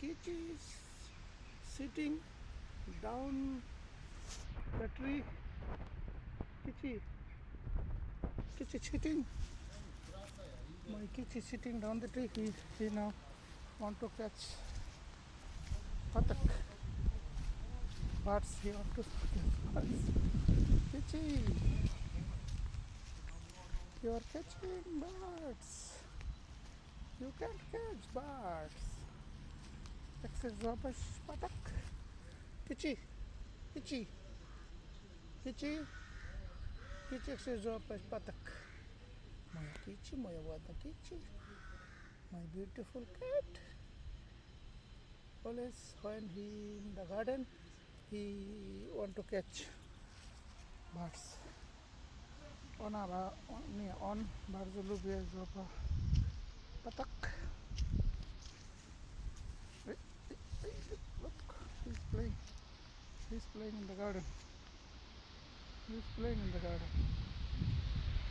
kichi is sitting down the tree. Kichi, kichi sitting. My kichi sitting down the tree. He now want to catch patak. Birds. He want to catch birds. Kichi, you are catching birds. You can't catch birds. Excess rubbish patak. Kichi, kichi, kichi, kichi excess rubbish patak. My kichi, my wada kichi, my beautiful cat. Always when he in the garden, he want to catch birds. On barzulu biya zopa patak. Look, he's playing. He's playing in the garden. He's playing in the garden.